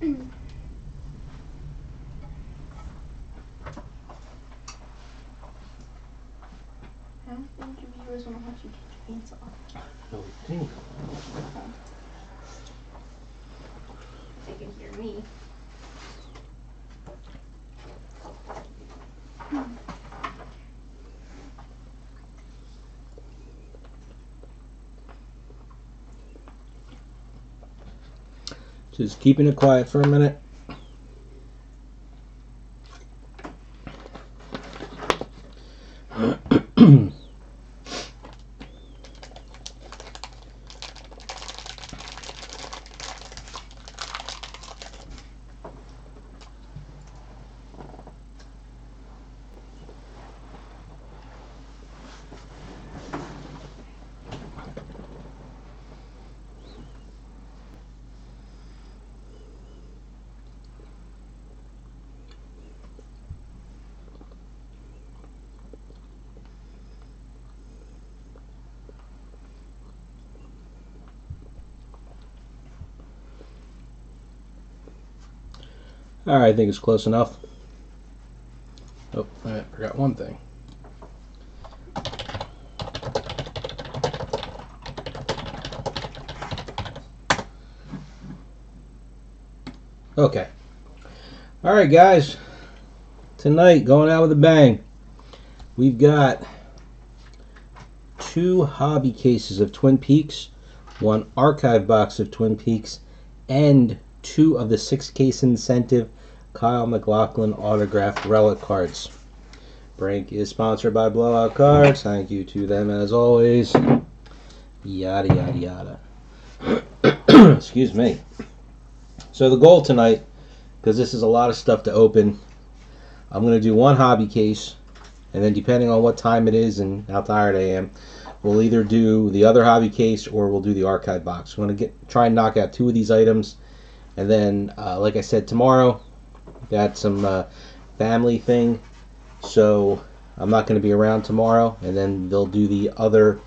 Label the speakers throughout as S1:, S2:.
S1: I don't think your viewers want to watch you take your pants off.
S2: No, think.
S1: They can hear me.
S2: Just keeping it quiet for a minute. Alright, I think it's close enough. Oh, I forgot one thing. Okay. Alright, guys. Tonight, going out with a bang. We've got 2 hobby cases of Twin Peaks, 1 archive box of Twin Peaks, and 2 of the 6-case incentive Kyle MacLachlan autographed relic cards. Break is sponsored by Blowout Cards. Thank you to them as always. Yada yada yada. Excuse me. So the goal tonight, because this is a lot of stuff to open, I'm going to do 1 hobby case, and then depending on what time it is and how tired I am, we'll either do the other hobby case or we'll do the archive box. I'm going to try and knock out 2 of these items, and then like I said, tomorrow got some family thing, so I'm not going to be around tomorrow, and then they'll do the other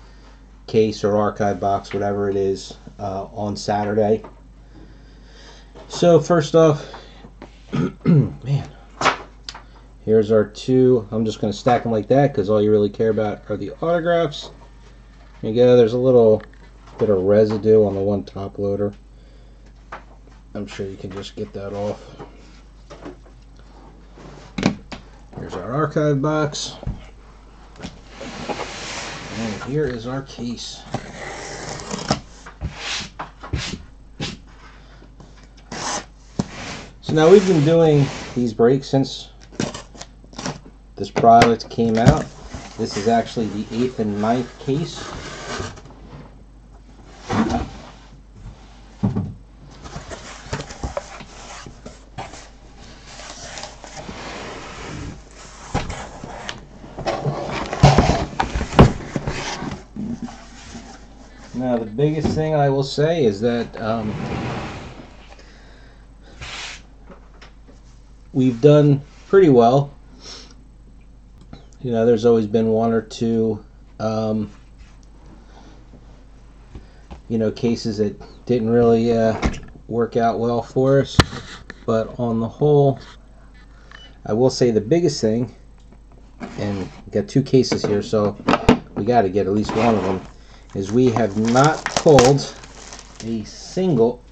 S2: case or archive box, whatever it is, on Saturday. So first off, man, here's our 2. I'm just going to stack them like that because all you really care about are the autographs. There you go. There's a little bit of residue on the one top loader. I'm sure you can just get that off. Here's our archive box. And here is our case. So now we've been doing these breaks since this product came out. This is actually the 8th and 9th case. Now the biggest thing I will say is that we've done pretty well. You know, there's always been 1 or 2 you know, cases that didn't really work out well for us, but on the whole, I will say the biggest thing, and we got 2 cases here, so we got to get at least 1 of them, is we have not pulled a single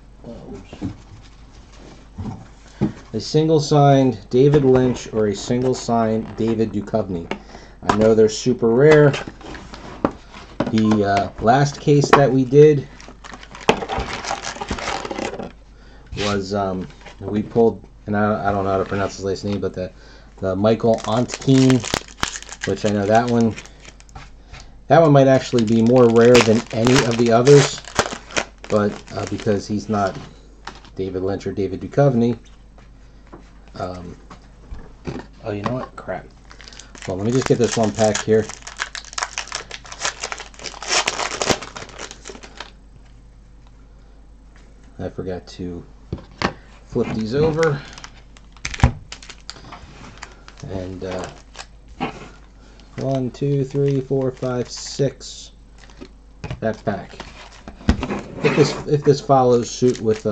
S2: signed David Lynch or a single signed David Duchovny. I know they're super rare. The last case that we did was we pulled, and I don't know how to pronounce his last name, but the Michael Ontkean, which I know that one might actually be more rare than any of the others, but because he's not David Lynch or David Duchovny. Oh, you know what? Crap. Well, let me just get this one pack here. I forgot to flip these over. And 1, 2, 3, 4, 5, 6. That pack. If this follows suit with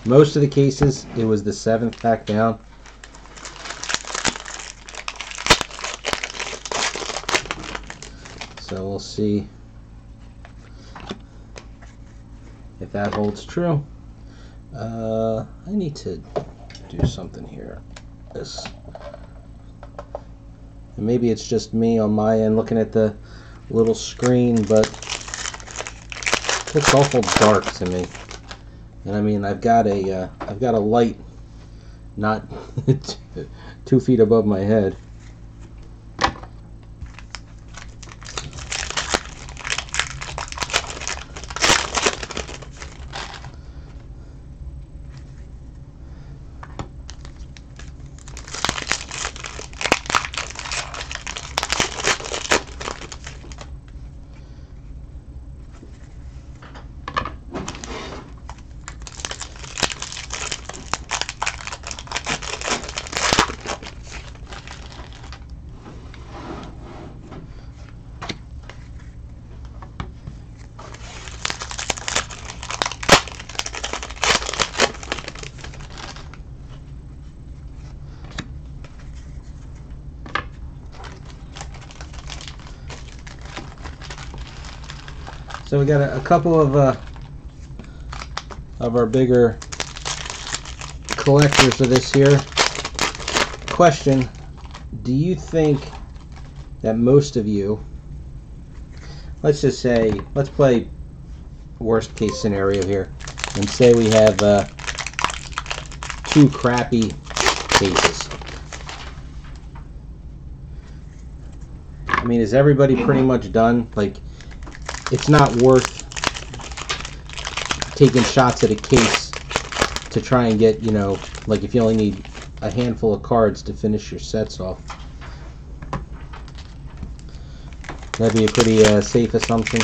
S2: Most of the cases, it was the 7th pack down. So we'll see if that holds true. I need to do something here. This, and maybe it's just me on my end looking at the little screen, but it looks awful dark to me. And I mean, I've got a light not 2 feet above my head. So we got a couple of our bigger collectors of this here. Question: do you think that most of you, let's just say, let's play worst case scenario here, and say we have 2 crappy cases. I mean, is everybody pretty much done? Like, it's not worth taking shots at a case to try and get, you know, like if you only need a handful of cards to finish your sets off. That'd be a pretty safe assumption.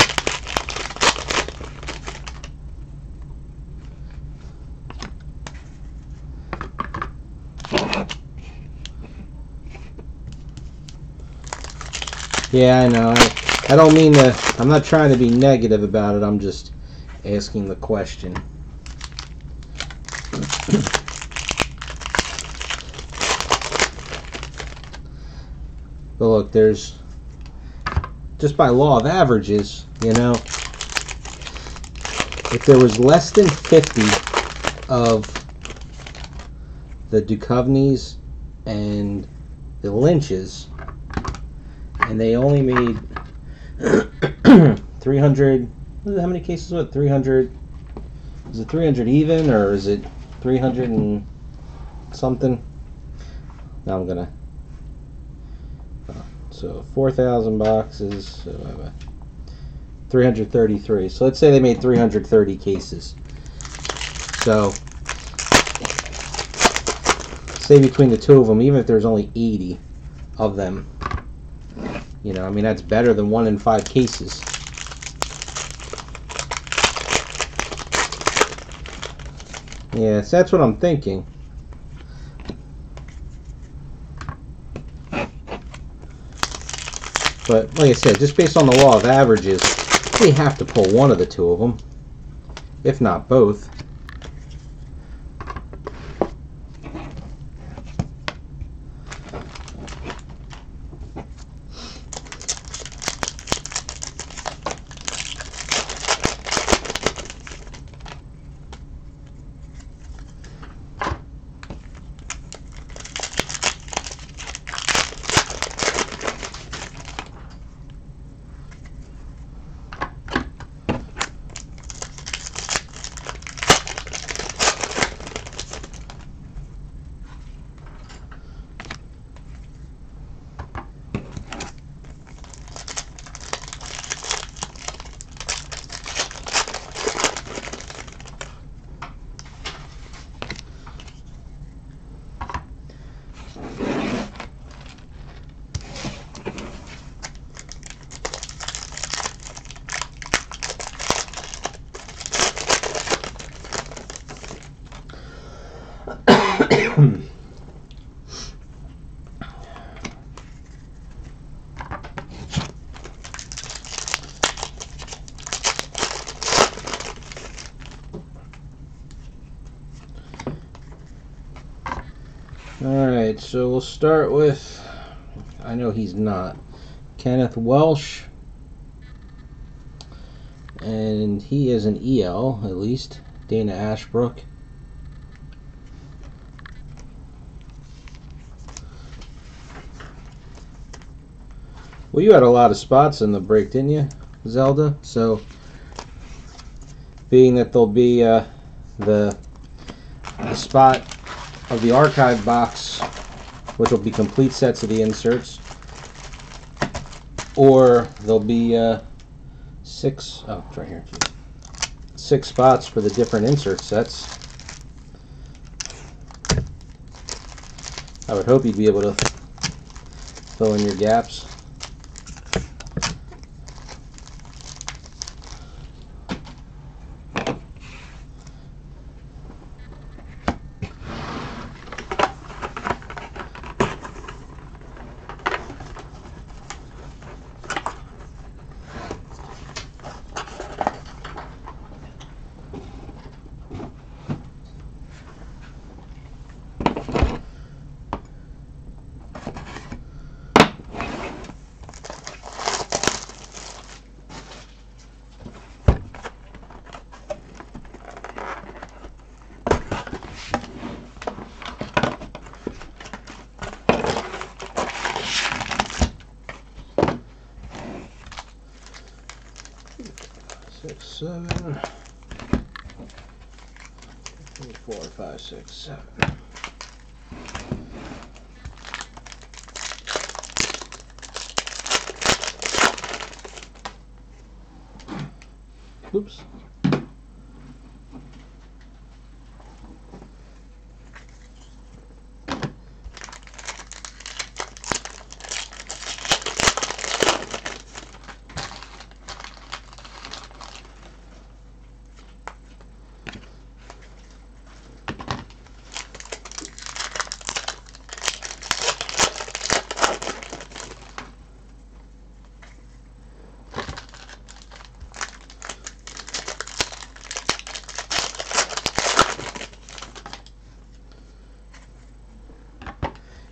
S2: Yeah, I know. I don't mean to, I'm not trying to be negative about it, I'm just asking the question. But look, there's, just by law of averages, you know, if there was less than 50 of the Duchovnys and the Lynches, and they only made 300, how many cases was it? 300, is it 300 even, or is it 300 and something? Now I'm gonna, so 4,000 boxes, 333. So let's say they made 330 cases. So say between the 2 of them, even if there's only 80 of them, you know, I mean, that's better than 1 in 5 cases. Yes, that's what I'm thinking. But like I said, just based on the law of averages, we have to pull one of the 2 of them, if not both. Alright, so we'll start with, I know he's not, Kenneth Welsh. And he is an EL, at least. Dana Ashbrook. Well, you had a lot of spots in the break, didn't you, Zelda? So, being that there'll be the spot of the archive box, which will be complete sets of the inserts, or there'll be it's right here. 6 spots for the different insert sets. I would hope you'd be able to fill in your gaps. Six, 7, 4, 5, 6, 7. Oops.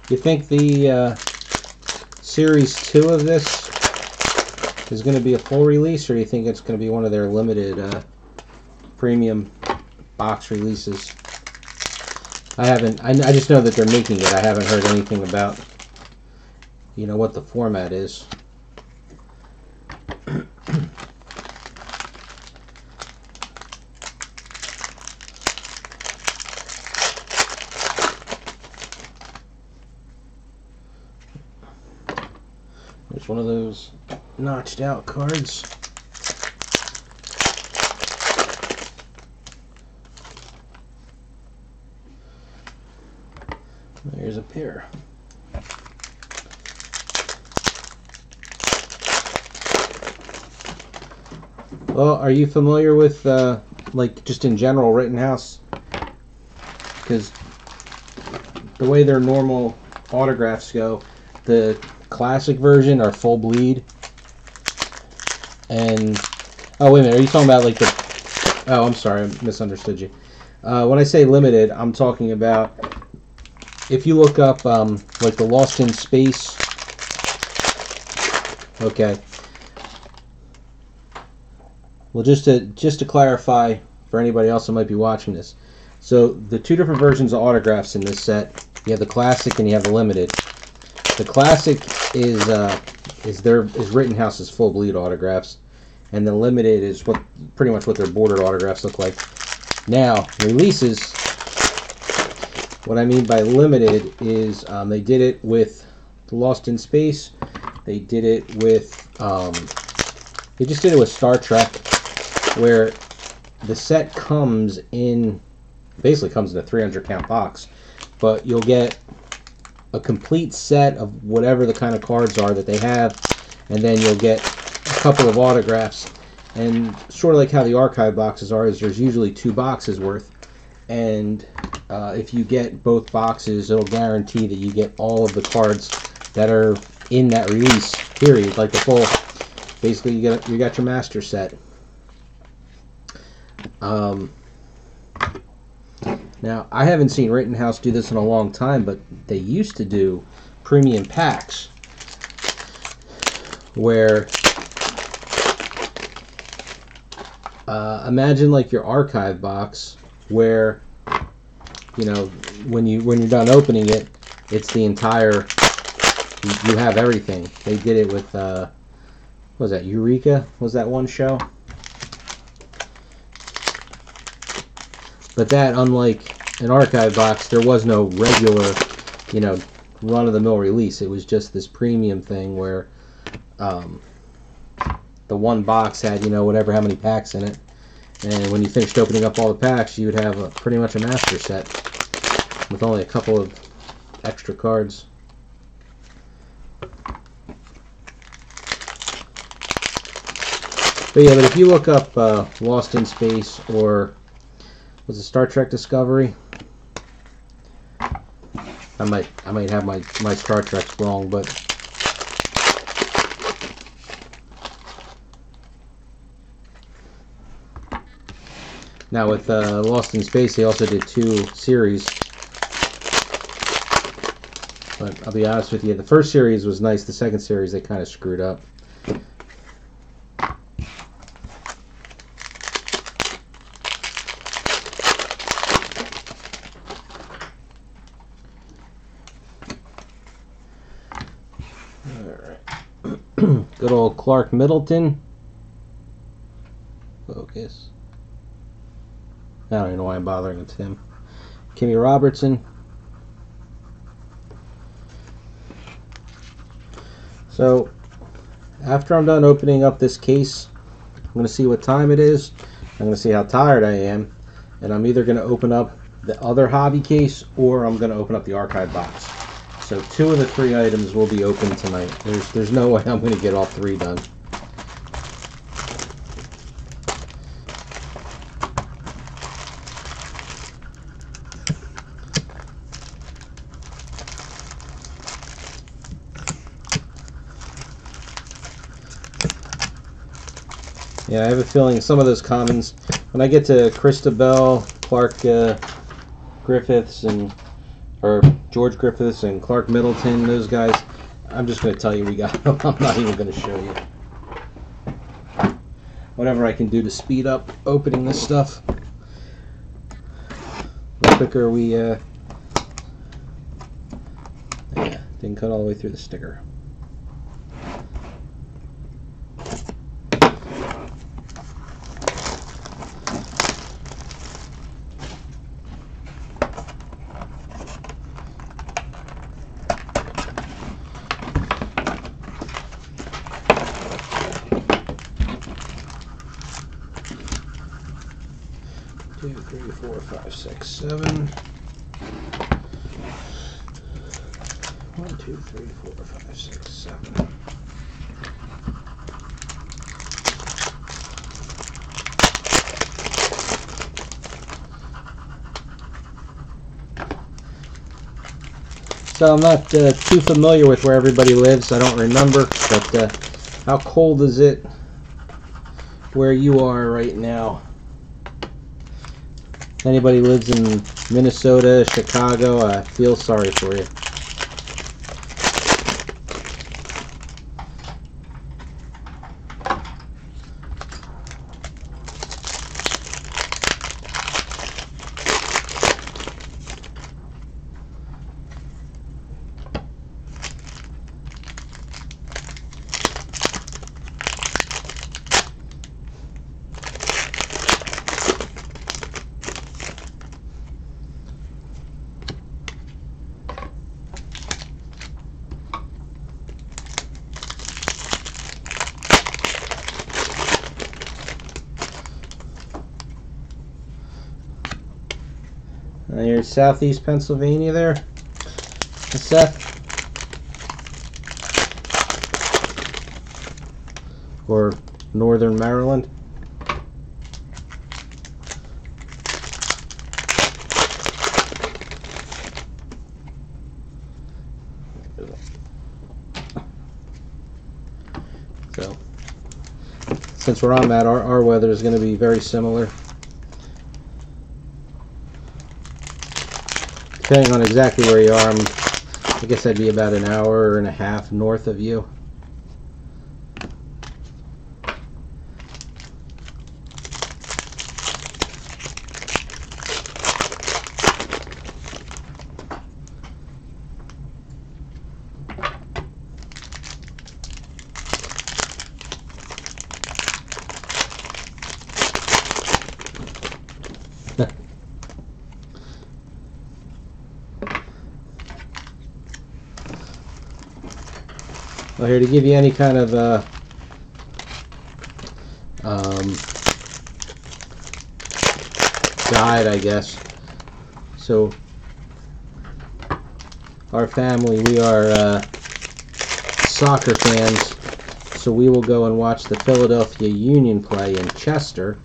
S2: You think the Series 2 of this is going to be a full release, or do you think it's going to be one of their limited premium box releases? I just know that they're making it. I haven't heard anything about, what the format is. There's one of those notched out cards. There's a pair. Well, are you familiar with, just in general, Rittenhouse? Because the way their normal autographs go, the classic version are full bleed. And, oh, wait a minute, are you talking about, oh, I'm sorry, I misunderstood you. When I say limited, I'm talking about, if you look up, the Lost in Space, okay. Well, just to clarify for anybody else that might be watching this, so the 2 different versions of autographs in this set, you have the classic and you have the limited. The classic is Rittenhouse's full bleed autographs, and the limited is pretty much what their bordered autographs look like. Now, releases, what I mean by limited is they did it with Lost in Space. They did it with they just did it with Star Trek, where the set basically comes in a 300 count box, but you'll get a complete set of whatever the kind of cards are that they have, and then you'll get a couple of autographs. And sort of like how the archive boxes are, is there's usually 2 boxes worth, and if you get both boxes, it'll guarantee that you get all of the cards that are in that release period, like the full. Basically, you got your master set. Now, I haven't seen Rittenhouse do this in a long time, but they used to do premium packs where imagine like your archive box where, you know, when you're done opening it, it's the entire, you have everything. They did it with what was that, Eureka? Was that one show? But that, unlike an archive box, there was no regular, you know, run-of-the-mill release. It was just this premium thing where the one box had, you know, whatever, how many packs in it. And when you finished opening up all the packs, you would have pretty much a master set with only a couple of extra cards. But yeah, but if you look up Lost in Space, or was it Star Trek Discovery? I might have my Star Treks wrong, but now with Lost in Space, they also did 2 series. But I'll be honest with you, the first series was nice. The second series they kind of screwed up. Good old Clark Middleton. Focus. I don't even know why I'm bothering with him. Kimmy Robertson. So, after I'm done opening up this case, I'm going to see what time it is. I'm going to see how tired I am. And I'm either going to open up the other hobby case, or I'm going to open up the archive box. So 2 of the 3 items will be open tonight. There's no way I'm going to get all 3 done. Yeah, I have a feeling some of those commons, when I get to Christabel, Clark Griffiths, or George Griffiths and Clark Middleton, those guys, I'm just going to tell you we got them. I'm not even going to show you. Whatever I can do to speed up opening this stuff, the quicker we, yeah, didn't cut all the way through the sticker. Two, 3, 4, 5, 6, 7. 1, 2, 3, 4, 5, 6, 7. So I'm not too familiar with where everybody lives. I don't remember, but how cold is it where you are right now? Anybody lives in Minnesota, Chicago, I feel sorry for you. Here's southeast Pennsylvania there, Seth. Or northern Maryland. So, since we're on that, our weather is going to be very similar. depending on exactly where you are, I guess I'd be about an hour and a half north of you. Well, here to give you any kind of guide, I guess. So, our family, we are soccer fans, so we will go and watch the Philadelphia Union play in Chester,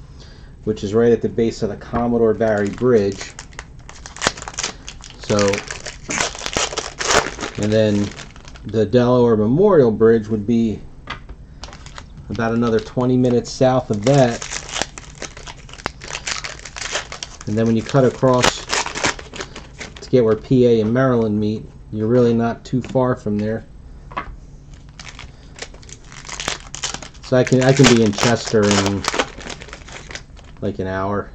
S2: which is right at the base of the Commodore Barry Bridge. So, and then the Delaware Memorial Bridge would be about another 20 minutes south of that. And then when you cut across to get where PA and Maryland meet, you're really not too far from there. So I can be in Chester in like an hour.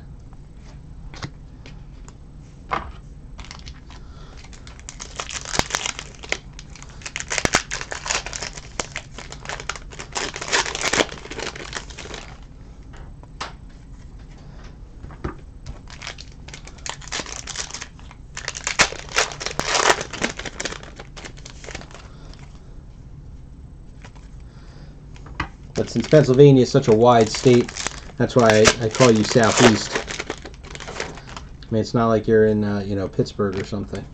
S2: But since Pennsylvania is such a wide state, that's why I call you Southeast. I mean, it's not like you're in, Pittsburgh or something.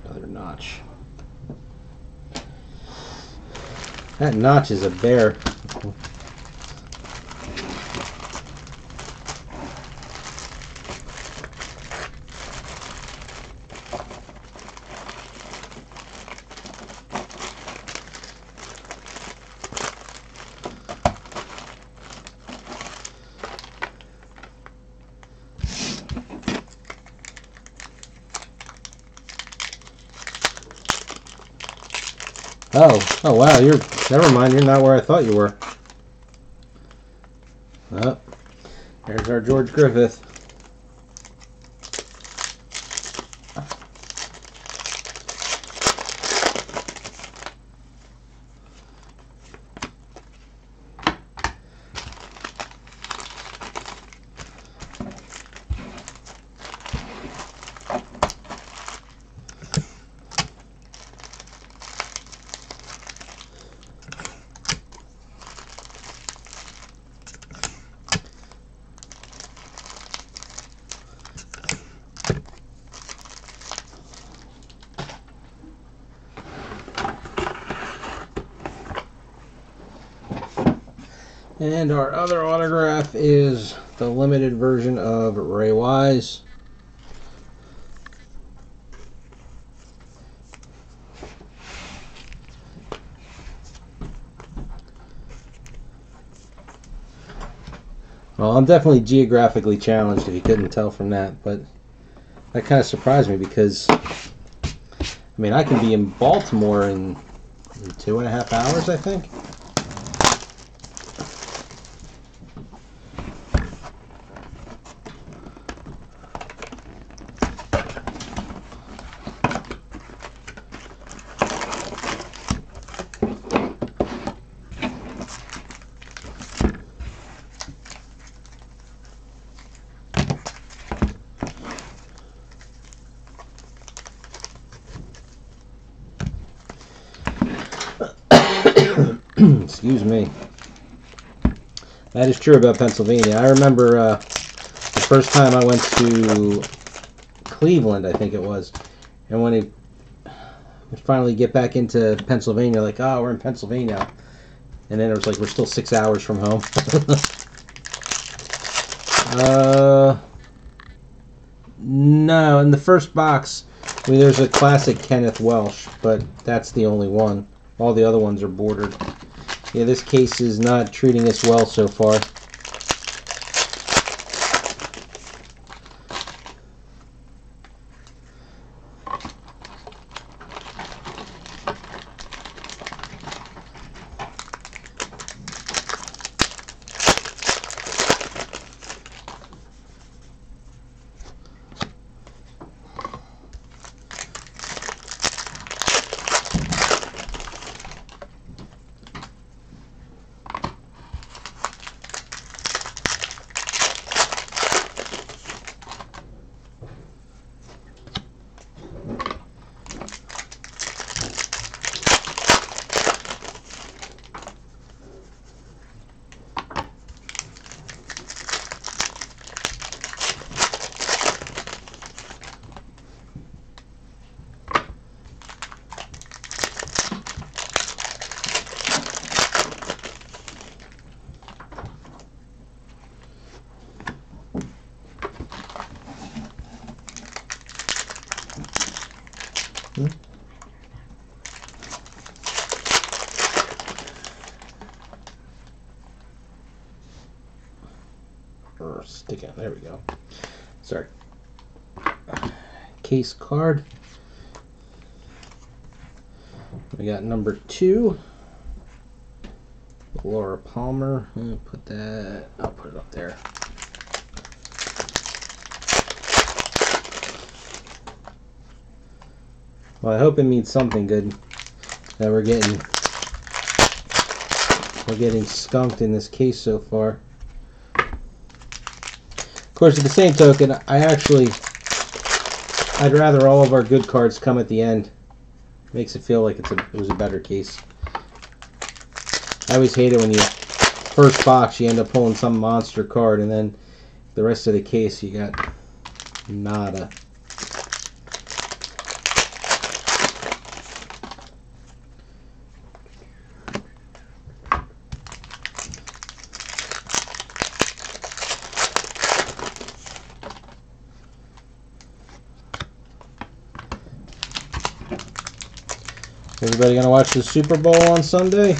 S2: Another notch. That notch is a bear. Oh wow, never mind, you're not where I thought you were. Oh, there's our George Griffith. And our other autograph is the limited version of Ray Wise. Well, I'm definitely geographically challenged, if you couldn't tell from that, but that kind of surprised me because, I mean, I can be in Baltimore in 2.5 hours, I think. Excuse me. That is true about Pennsylvania. I remember the first time I went to Cleveland, I think it was, and when we finally get back into Pennsylvania, like, oh, we're in Pennsylvania, and then it was like, we're still 6 hours from home. No, in the first box, I mean, there's a classic Kenneth Welsh, but that's the only one. All the other ones are bordered. Yeah, this case is not treating us well so far. Or stick it. There we go. Sorry. Case card. We got number 2. Laura Palmer. Put that. I'll put it up there. Well, I hope it means something good that we're getting skunked in this case so far. Of course, at the same token, I'd rather all of our good cards come at the end. Makes it feel like it was a better case. I always hate it when you first box you end up pulling some monster card and then the rest of the case you got nada. Everybody gonna watch the Super Bowl on Sunday?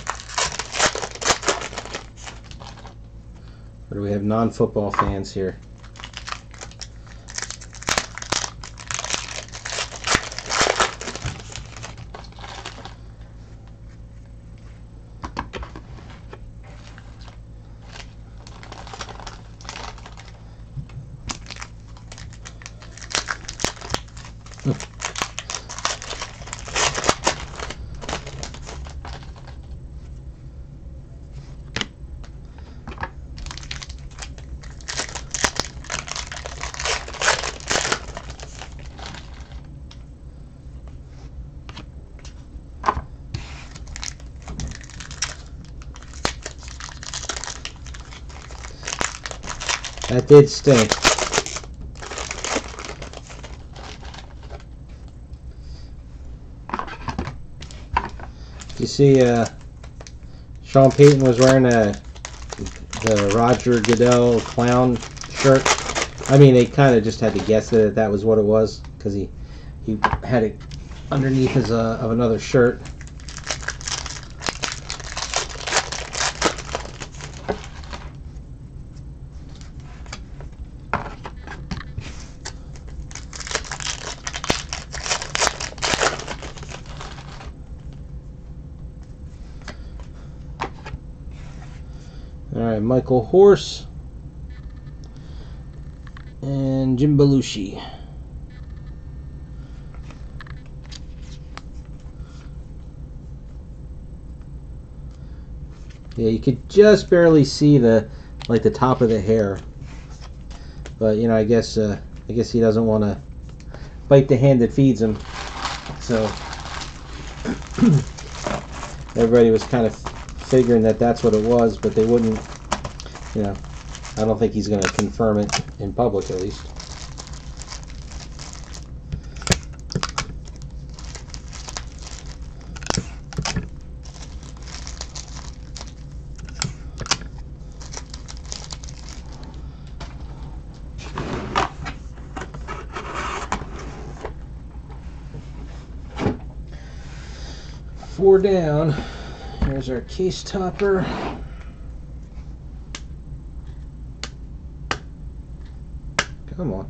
S2: Or do we have non-football fans here? That did stink. You see, Sean Payton was wearing the Roger Goodell clown shirt. I mean, they kind of just had to guess that was what it was because he had it underneath his of another shirt. Alright, Michael Horse and Jim Belushi. Yeah, you could just barely see the top of the hair. But you know, I guess he doesn't want to bite the hand that feeds him. So everybody was kind of figuring that's what it was, but they wouldn't you know, I don't think he's going to confirm it in public, at least. Four down. Here's our case topper. Come on.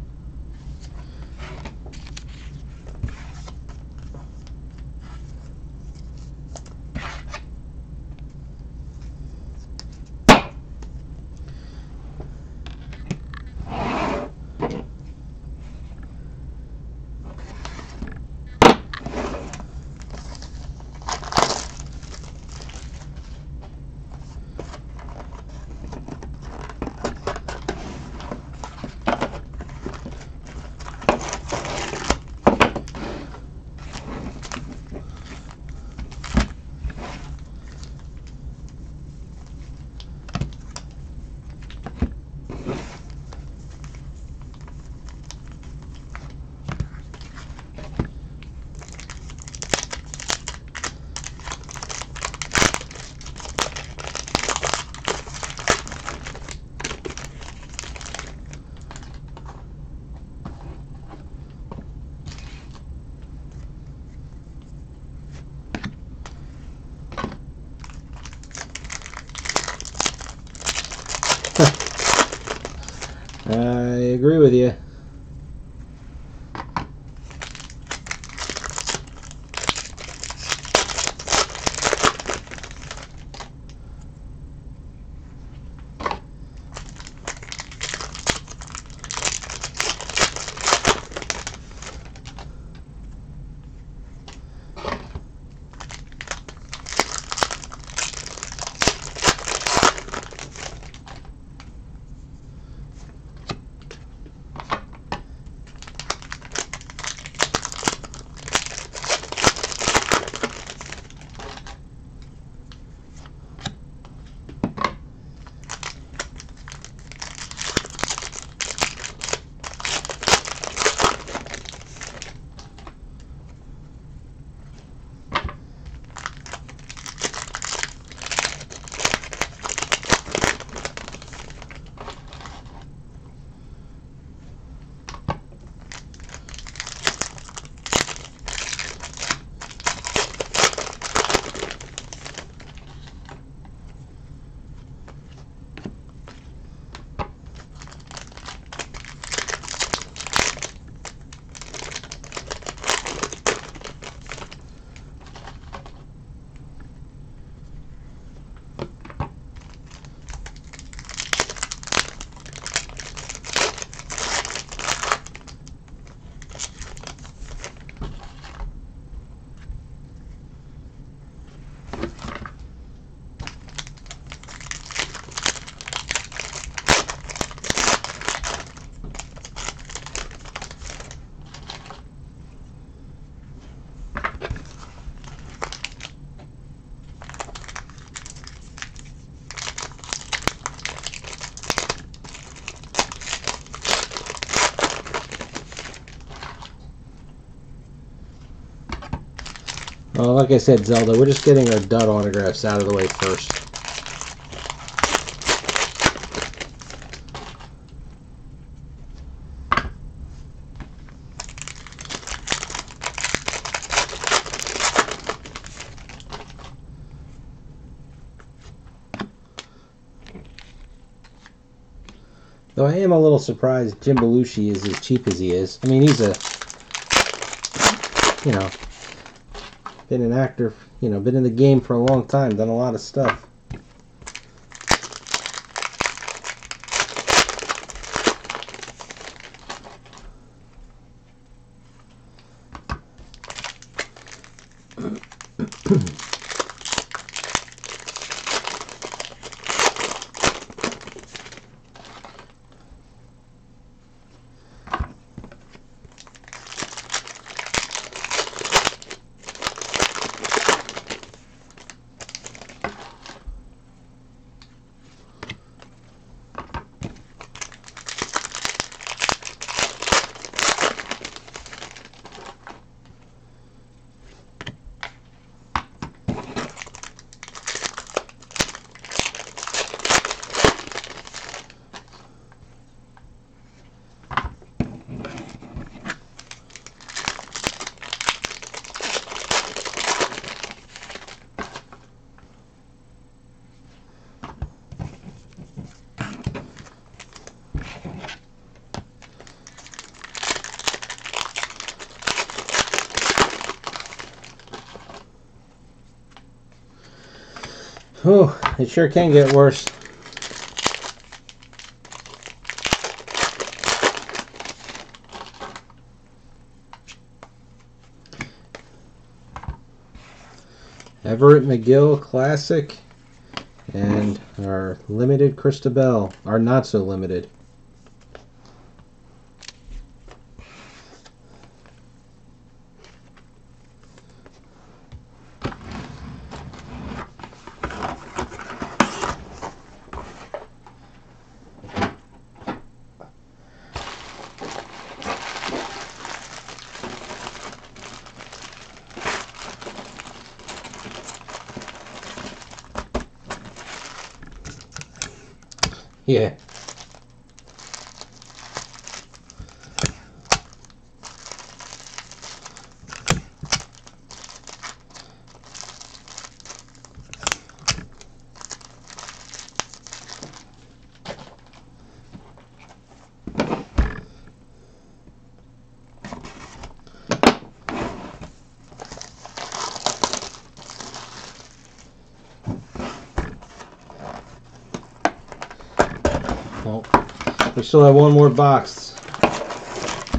S2: I agree with you. Well, like I said, Zelda, we're just getting our dud autographs out of the way first. Though I am a little surprised Jim Belushi is as cheap as he is. I mean, he's a, you know, been an actor, you know, been in the game for a long time, done a lot of stuff. Oh, it sure can get worse. Everett McGill Classic and our limited Christabel, our not so limited. Yeah. Well, we still have one more box,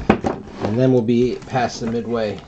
S2: and then we'll be past the midway.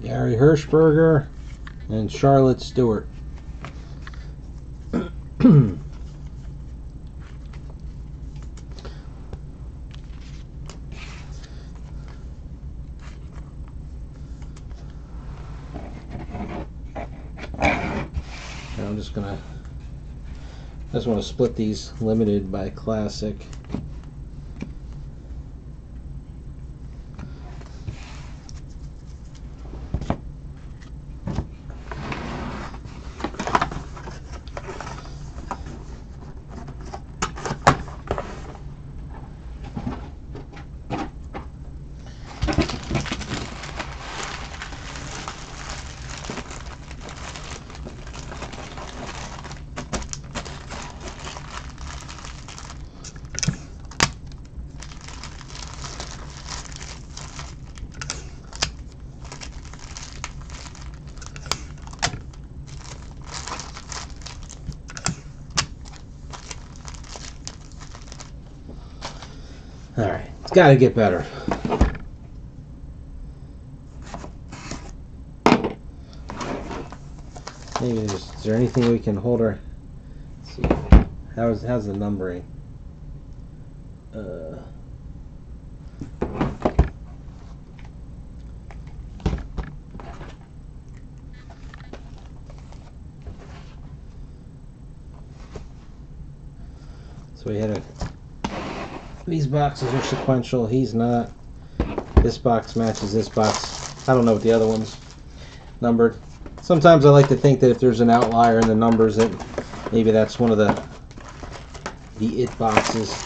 S2: Gary Hirschberger and Charlotte Stewart. I'm just gonna. I just want to split these limited by classic. Alright, it's got to get better. Maybe is there anything we can hold our... Let's see. How's the numbering? So we had a... These boxes are sequential. He's not. This box matches this box. I don't know what the other one's numbered. Sometimes I like to think that if there's an outlier in the numbers, that maybe that's one of the it boxes.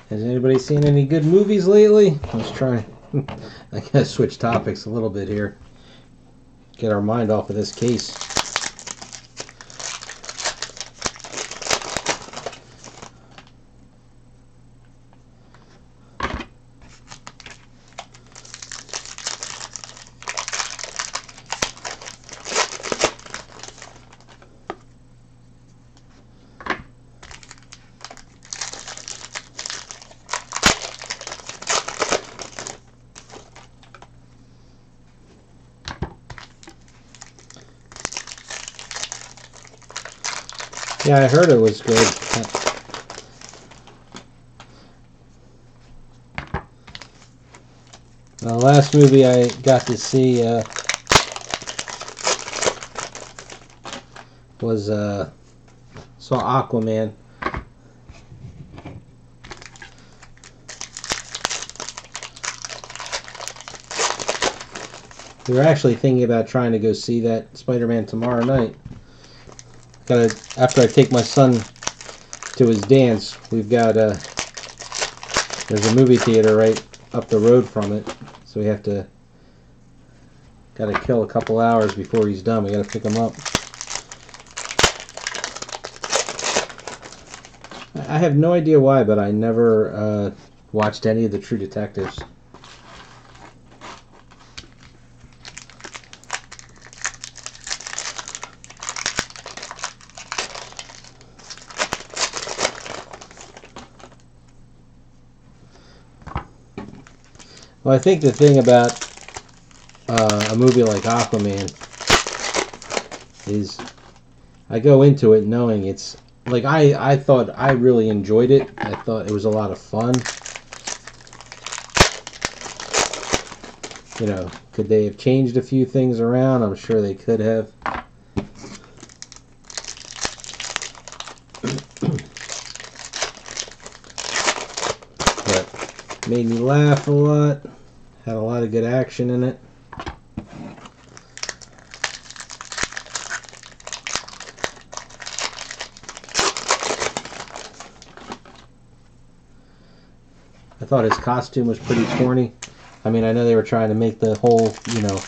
S2: Has anybody seen any good movies lately? Let's try. I gotta switch topics a little bit here. Get our mind off of this case. Yeah, I heard it was good. The last movie I got to see was saw Aquaman. We were actually thinking about trying to go see that Spider-Man tomorrow night. After I take my son to his dance, we've got there's a movie theater right up the road from it, so we have to kill a couple hours before he's done. We got to pick him up. I have no idea why, but I never watched any of the True Detectives. Well, I think the thing about a movie like Aquaman is I go into it knowing it's like I thought I really enjoyed it. I thought it was a lot of fun. You know, could they have changed a few things around? I'm sure they could have. But made me laugh a lot. Had a lot of good action in it. I thought his costume was pretty corny. I mean, I know they were trying to make the whole, you know,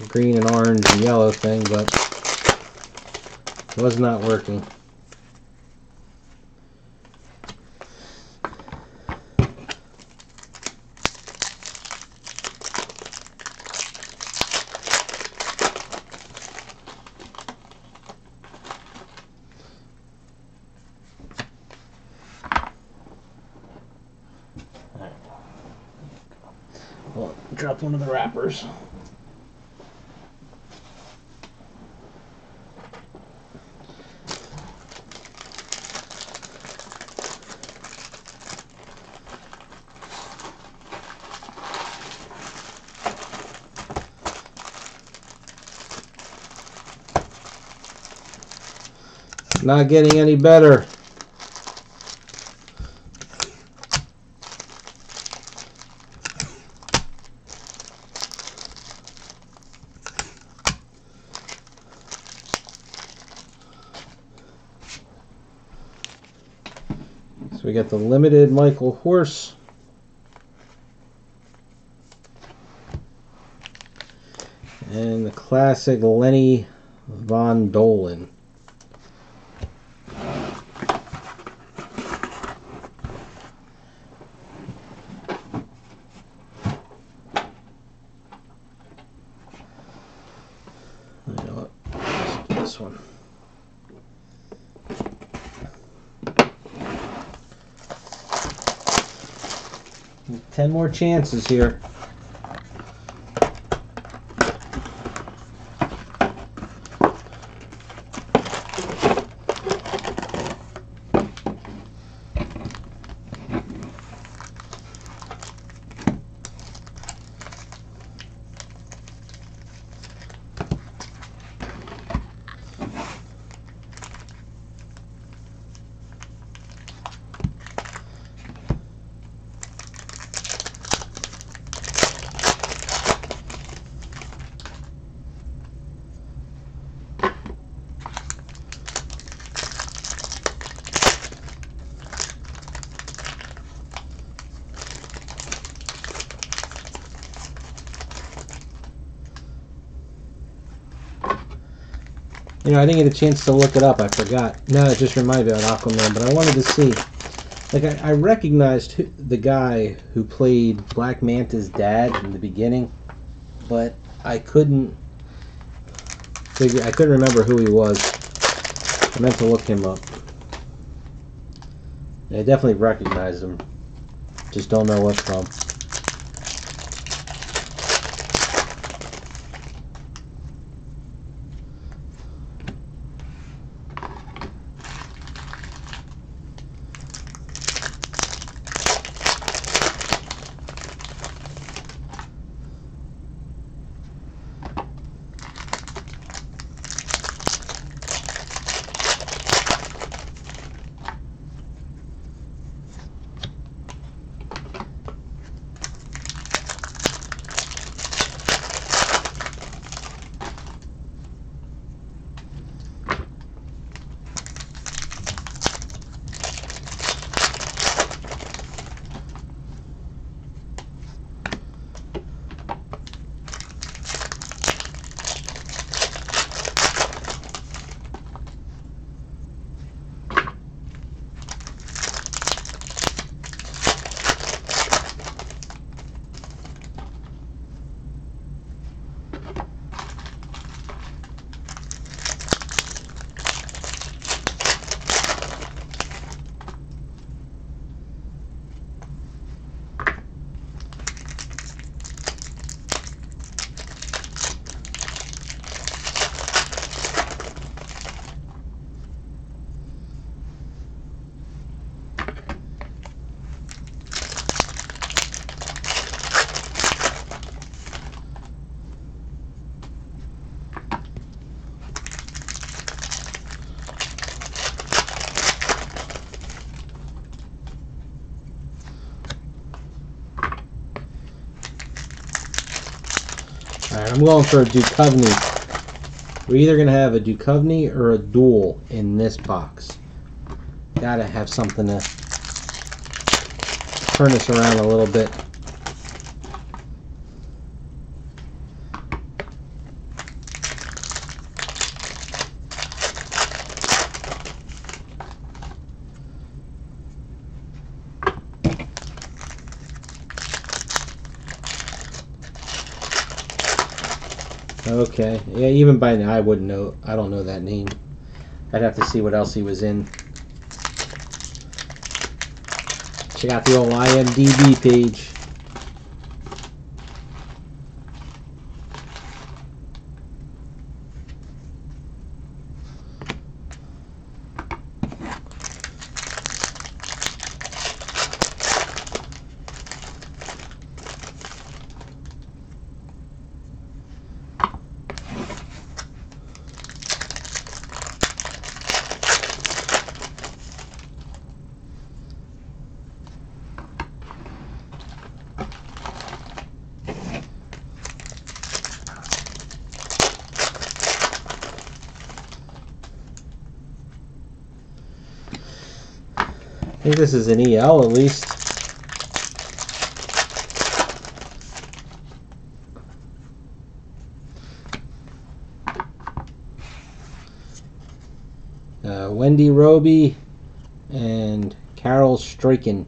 S2: green and orange and yellow thing, but it was not working. Well, dropped one of the wrappers. Not getting any better. So we got the limited Michael Horse. And the classic Lenny Von Dolan. You know what? Let's do this one. Ten more chances here. You know, I didn't get a chance to look it up. I forgot. No, it just reminded me about Aquaman, but I wanted to see. Like, I recognized the guy who played Black Manta's dad in the beginning, but I couldn't remember who he was. I meant to look him up. Yeah, I definitely recognized him. Just don't know what from. Alright, I'm going for a Duchovny. We're either going to have a Duchovny or a Duel in this box. Gotta have something to turn us around a little bit. Okay, yeah, even by now I wouldn't know. I don't know that name. I'd have to see what else he was in. Check out the old IMDb page. I think this is an EL at least. Wendy Roby and Carol Struycken.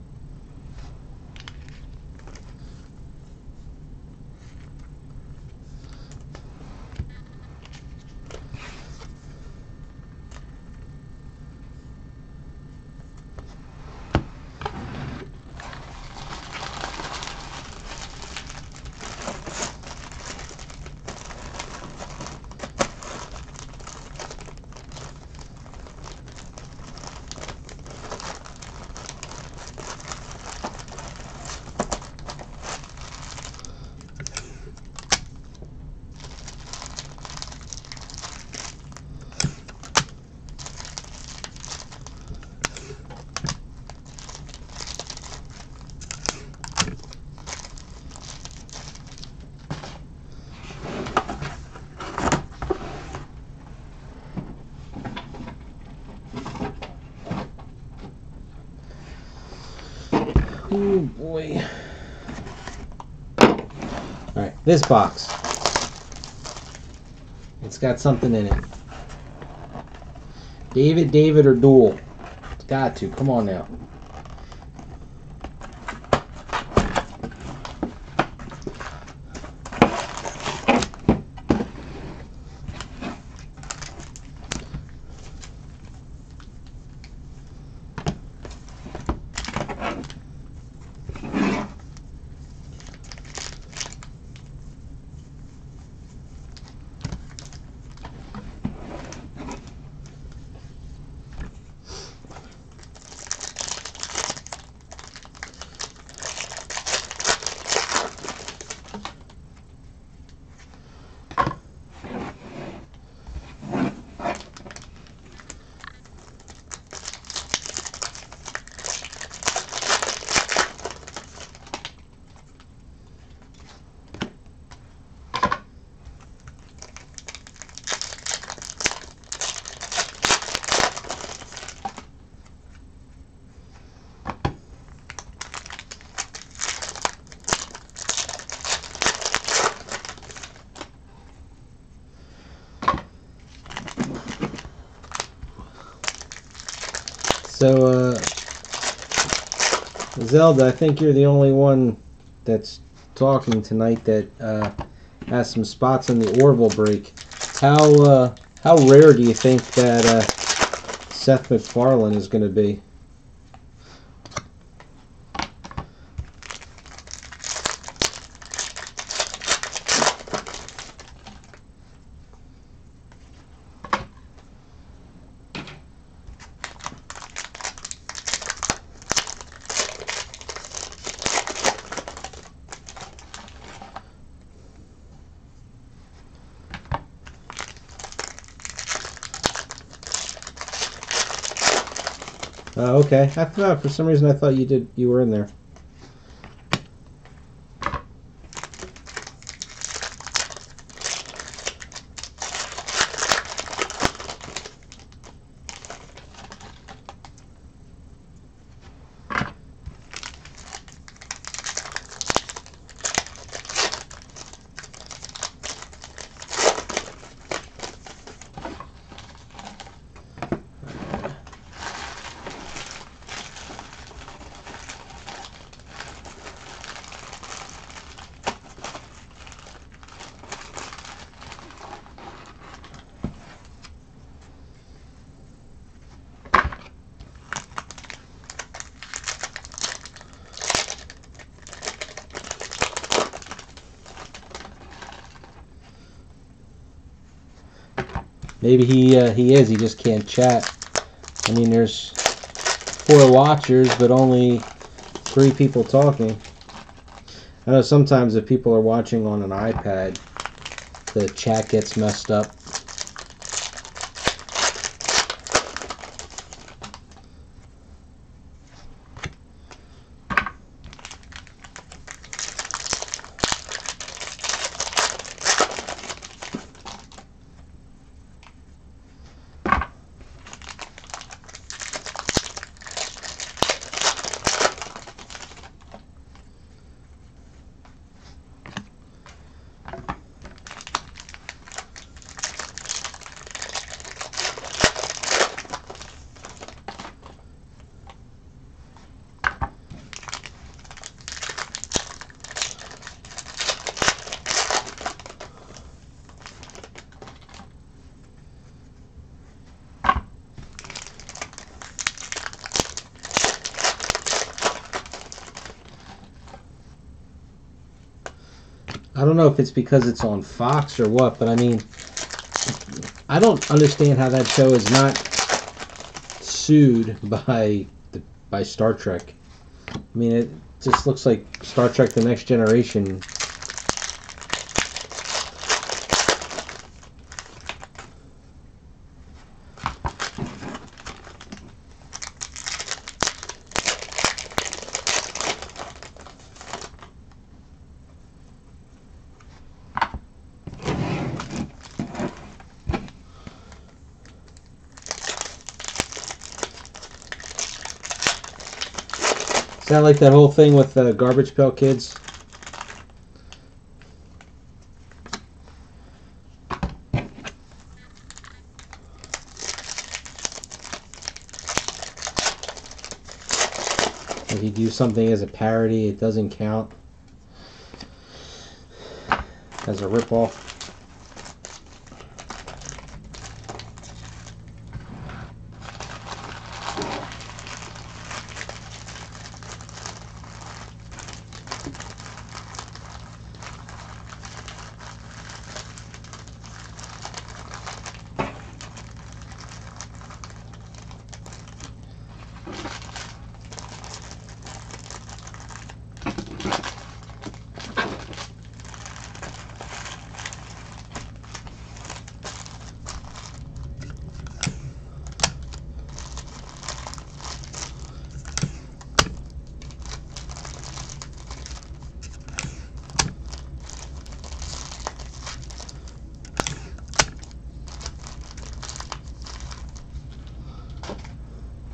S2: Oh boy. Alright, this box. It's got something in it. David, or Duel. It's got to. Come on now. So, Zelda, I think you're the only one that's talking tonight that has some spots in the Orville break. How rare do you think that Seth MacFarlane is going to be? Okay. I thought for some reason you were in there. Maybe he is. He just can't chat. I mean, there's 4 watchers, but only 3 people talking. I know sometimes if people are watching on an iPad, the chat gets messed up. I don't know if it's because it's on Fox or what, but I mean, I don't understand how that show is not sued by Star Trek. I mean, it just looks like Star Trek: The Next Generation. Is that like that whole thing with the Garbage Pail Kids? If you do something as a parody, it doesn't count as a ripoff.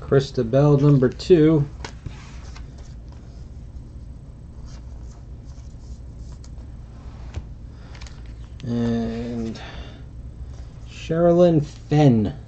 S2: Christabel number 2. And Sherilyn Fenn.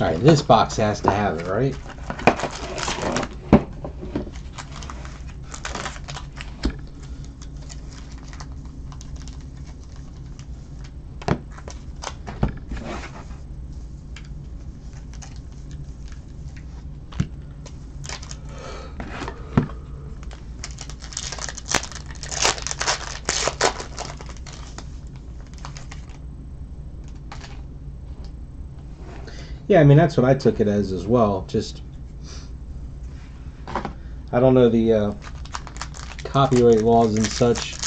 S2: Alright, this box has to have it, right? Yeah, I mean, that's what I took it as well. Just, I don't know the copyright laws and such.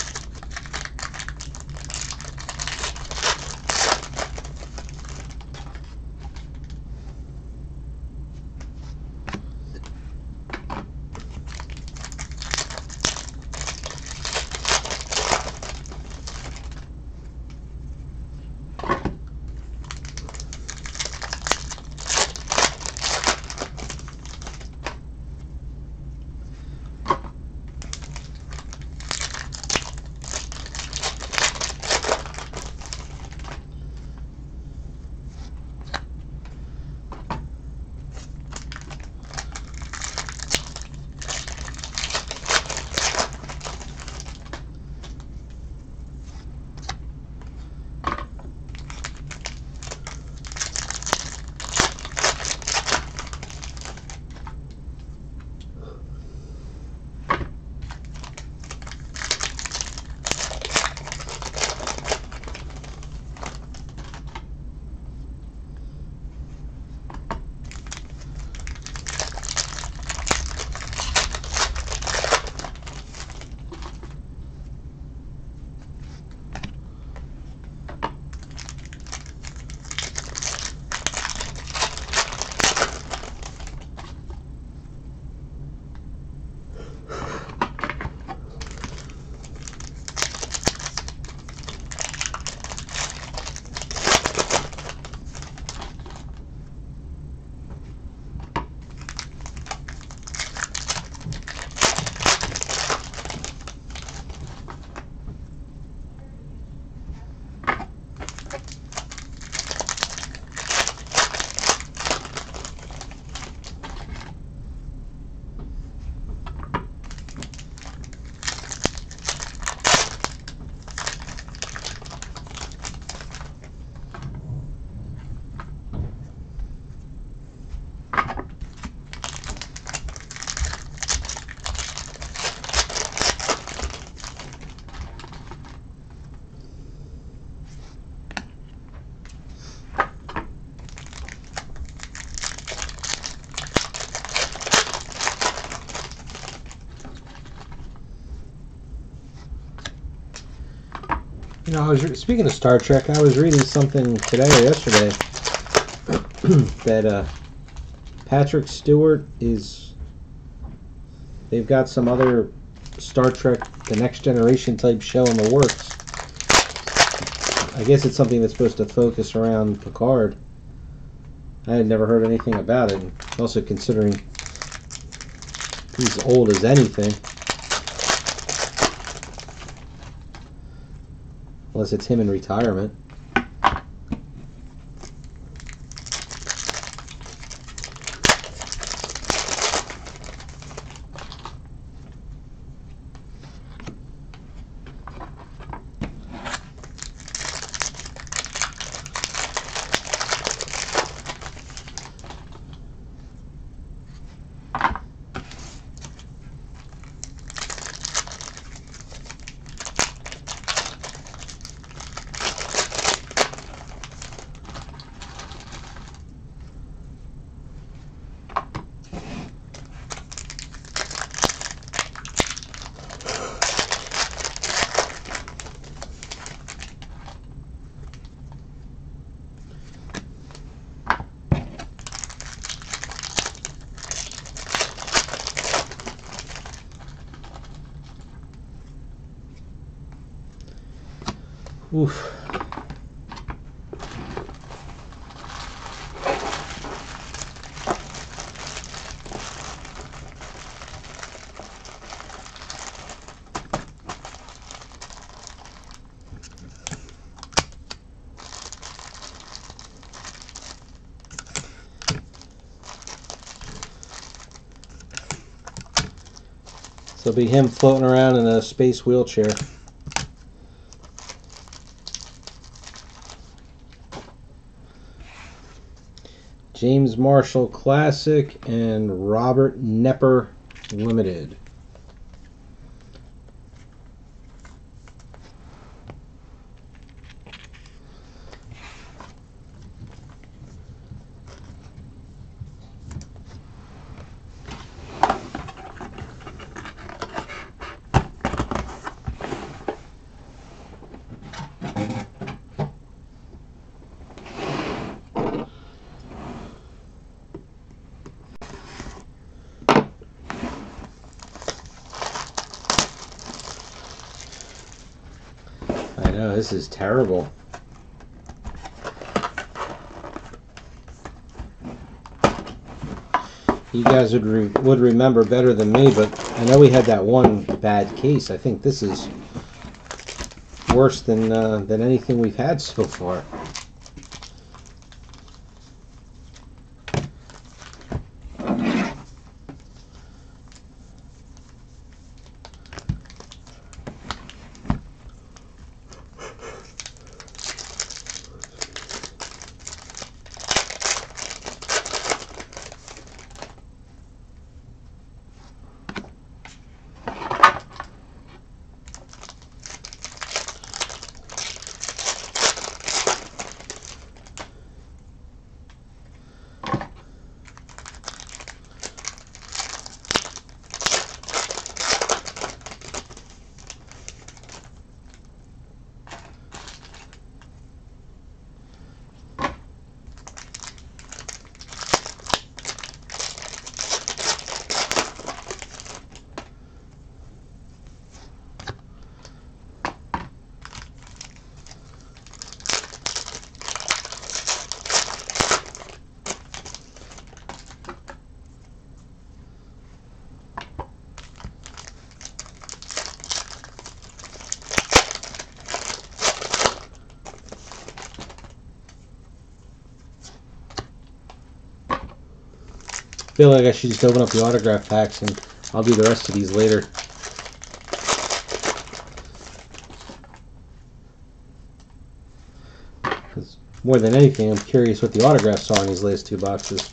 S2: You know, speaking of Star Trek, I was reading something today or yesterday that Patrick Stewart they've got some other Star Trek, the Next Generation type show in the works. I guess it's something that's supposed to focus around Picard. I had never heard anything about it. Also considering he's old as anything. Unless it's him in retirement. Oof. So it'll be him floating around in a space wheelchair. James Marshall Classic and Robert Nepper Limited. I know, this is terrible. You guys would remember better than me, but I know we had that one bad case. I think this is worse than anything we've had so far. I feel like I should just open up the autograph packs and I'll do the rest of these later. Because more than anything, I'm curious what the autographs are in these last two boxes.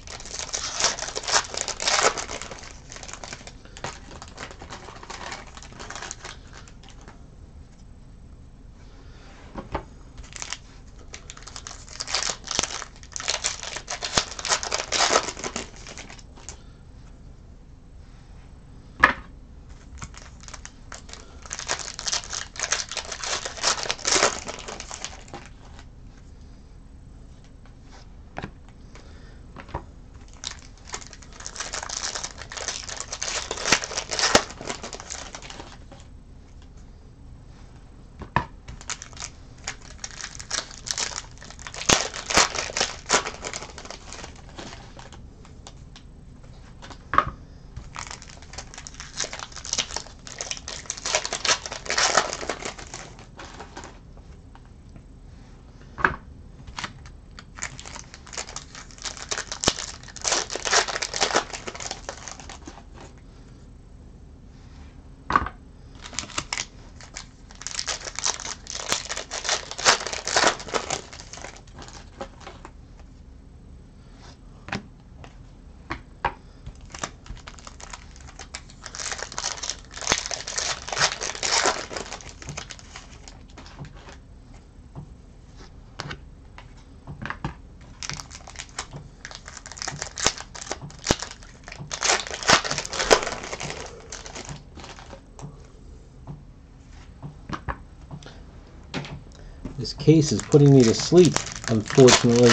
S2: This case is putting me to sleep, unfortunately.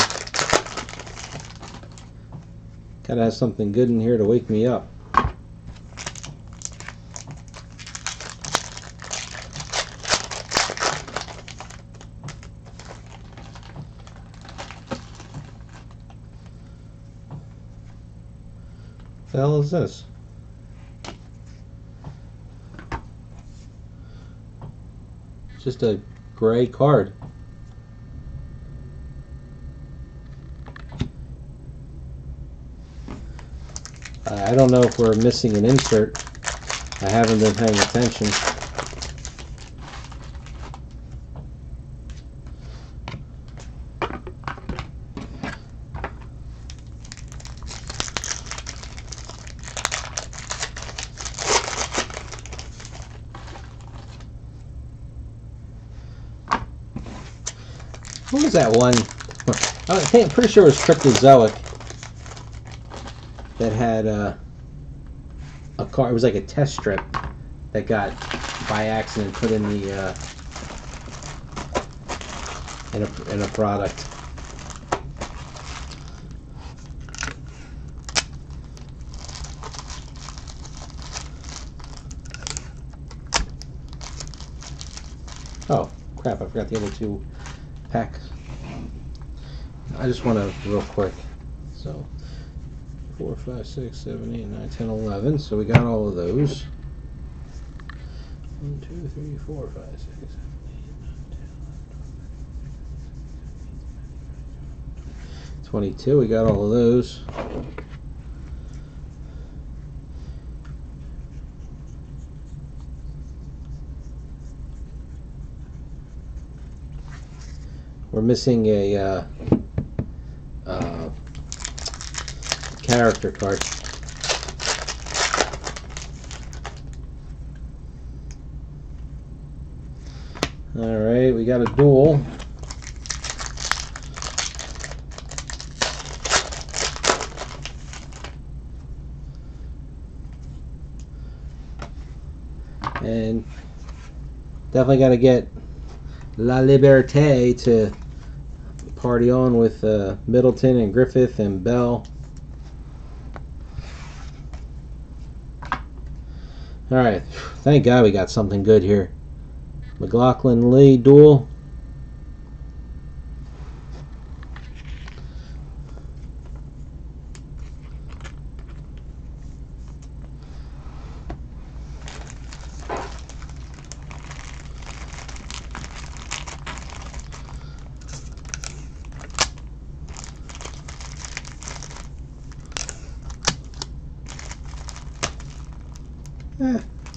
S2: Gotta have something good in here to wake me up. What the hell is this? Just a gray card. I don't know if we're missing an insert. I haven't been paying attention. What was that one? I'm pretty sure it was Cryptozoic that had a card. It was like a test strip that got by accident put in the in a product. Oh crap! I forgot the other two packs. I just want to real quick. So 4, 5, 6, 7, 8, 9, 10, 11. So we got all of those. 1, 2, 3, 4, 5, 6, 7, 8, 9, 10, 22. We got all of those. We're missing a character card. Alright, we got a duel. And definitely got to get La Liberté to party on with Middleton and Griffith and Bell. Alright, thank God we got something good here. McLaughlin Lee duel.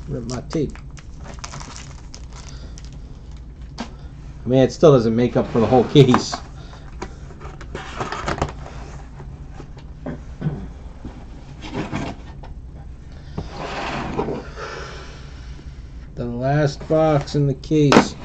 S2: Rip my tape. I mean, it still doesn't make up for the whole case. The last box in the case.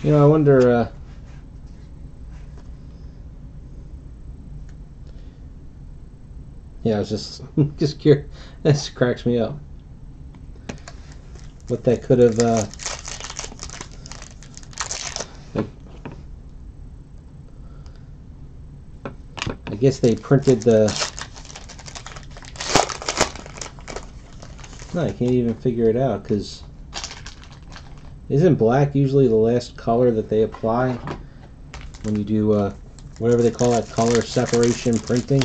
S2: You know, I wonder, yeah, I was just curious. This cracks me up. What that could have, I guess they printed the, no, I can't even figure it out, because isn't black usually the last color that they apply when you do whatever they call that, color separation printing?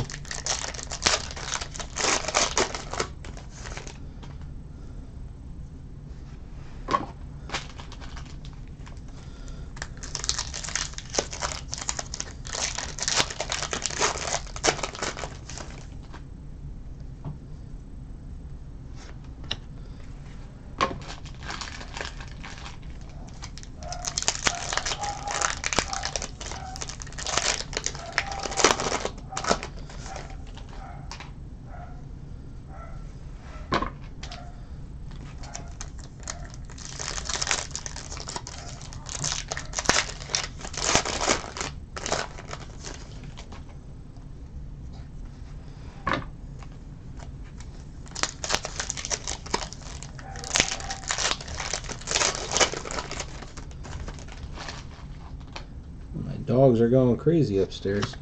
S2: Dogs are going crazy upstairs.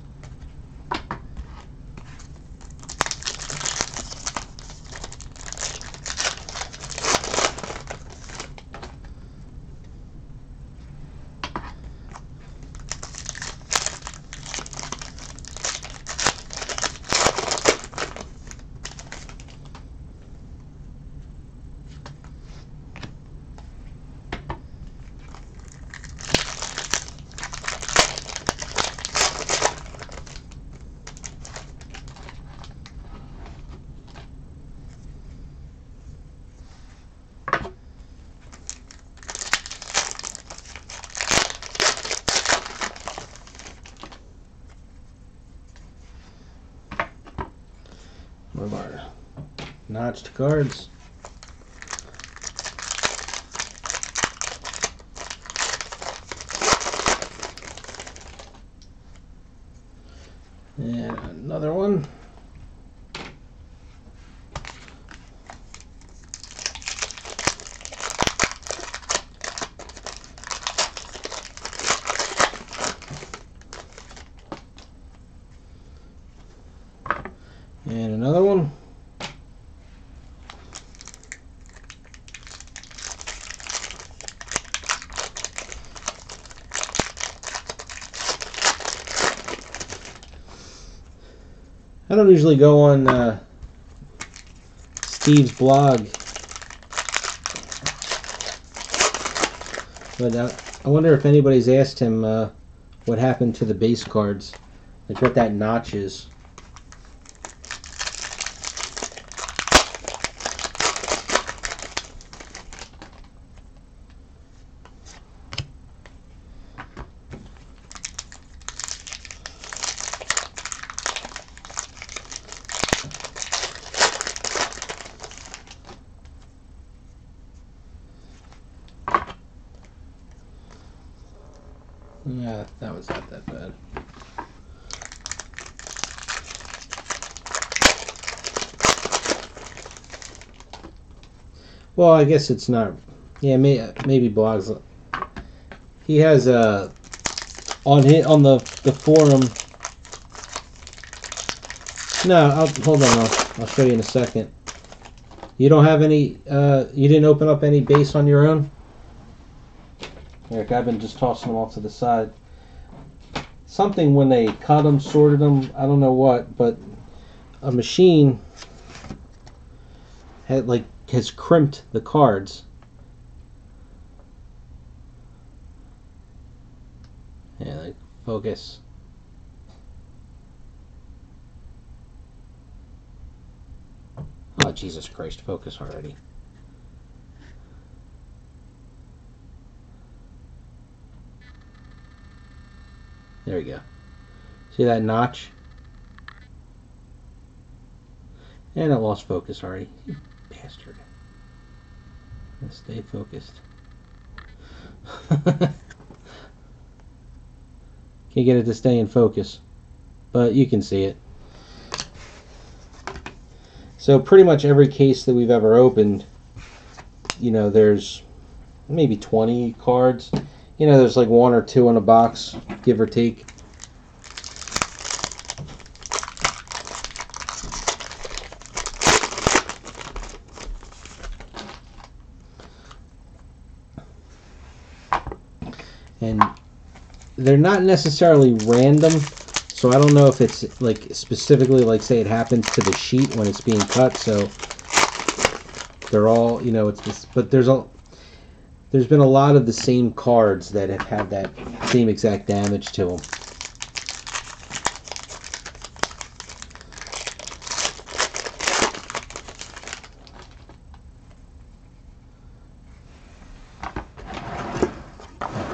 S2: One of our notched cards. And another one. And another one. I don't usually go on Steve's blog, but I wonder if anybody's asked him what happened to the base cards, like what that notch is. Yeah, that was not that bad. Well, I guess it's not. Yeah, maybe blogs. He has on the forum. No, hold on. I'll show you in a second. You don't have any. You didn't open up any base on your own. Eric, I've been just tossing them all to the side. Something when they cut them, sorted them, I don't know what, but a machine has crimped the cards. Yeah, like focus. Oh, Jesus Christ, focus already. There we go. See that notch? And it lost focus already. You bastard. Let's stay focused. Can't get it to stay in focus. But you can see it. So pretty much every case that we've ever opened, you know, there's maybe 20 cards. You know, there's like one or two in a box, give or take. And they're not necessarily random, so I don't know if it's like specifically like say it happens to the sheet when it's being cut, so they're all, you know, it's this, but there's been a lot of the same cards that have had that same exact damage to them.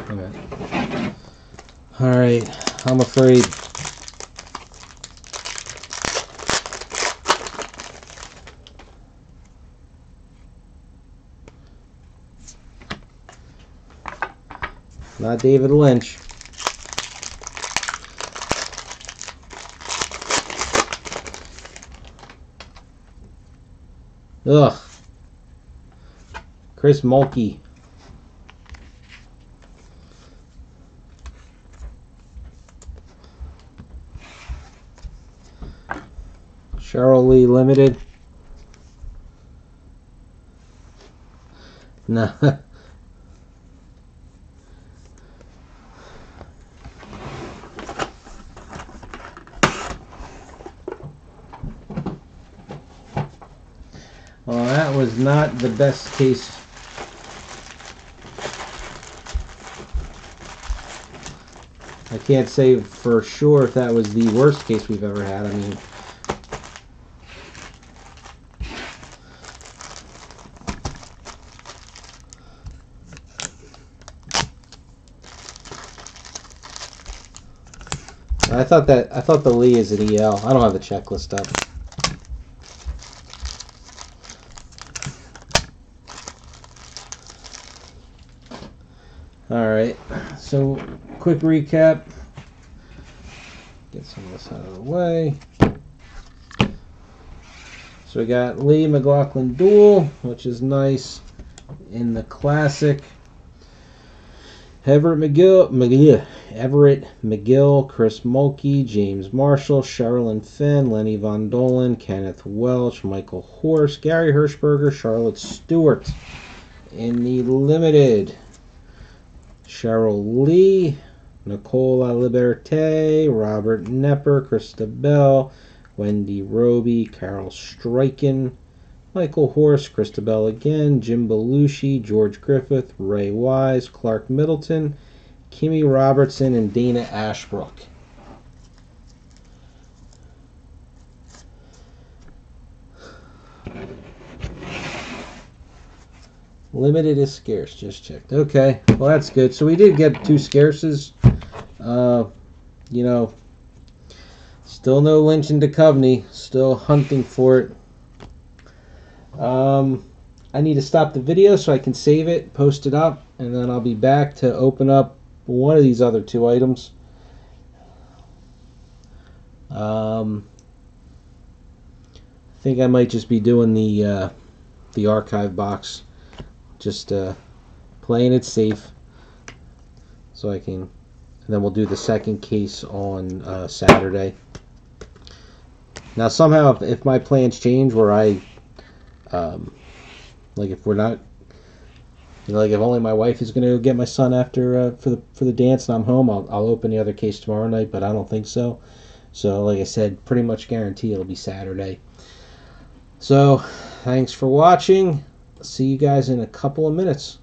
S2: Okay. All right, I'm afraid. Not David Lynch. Ugh. Chris Mulkey. Lee limited. No. Well, that was not the best case. I can't say for sure if that was the worst case we've ever had. I mean, I thought the Lee is an EL. I don't have the checklist up. All right. So, quick recap. Get some of this out of the way. So we got Lee McLaughlin duel, which is nice. In the classic, Everett McGill, Chris Mulkey, James Marshall, Sherilyn Fenn, Lenny Von Dolan, Kenneth Welch, Michael Horst, Gary Hirschberger, Charlotte Stewart. In the limited, Cheryl Lee, Nicola Liberté, Robert Nepper, Krista Bell, Wendy Roby, Carol Stryken, Michael Horst, Christabel again, Jim Belushi, George Griffith, Ray Wise, Clark Middleton, Kimmy Robertson, and Dana Ashbrook. Limited is scarce, just checked. Okay, well that's good. So we did get 2 scarces. You know, still no Lynch and Duchovny. Still hunting for it. I need to stop the video so I can save it, post it up, and then I'll be back to open up one of these other 2 items. I think I might just be doing the archive box, just playing it safe, so I can. And then we'll do the second case on Saturday. Now somehow, if my plans change, where I like if we're not, you know, like if only my wife is going to get my son after for the dance and I'm home, I'll open the other case tomorrow night. But I don't think so. So like I said, pretty much guarantee it'll be Saturday. So thanks for watching. See you guys in a couple of minutes.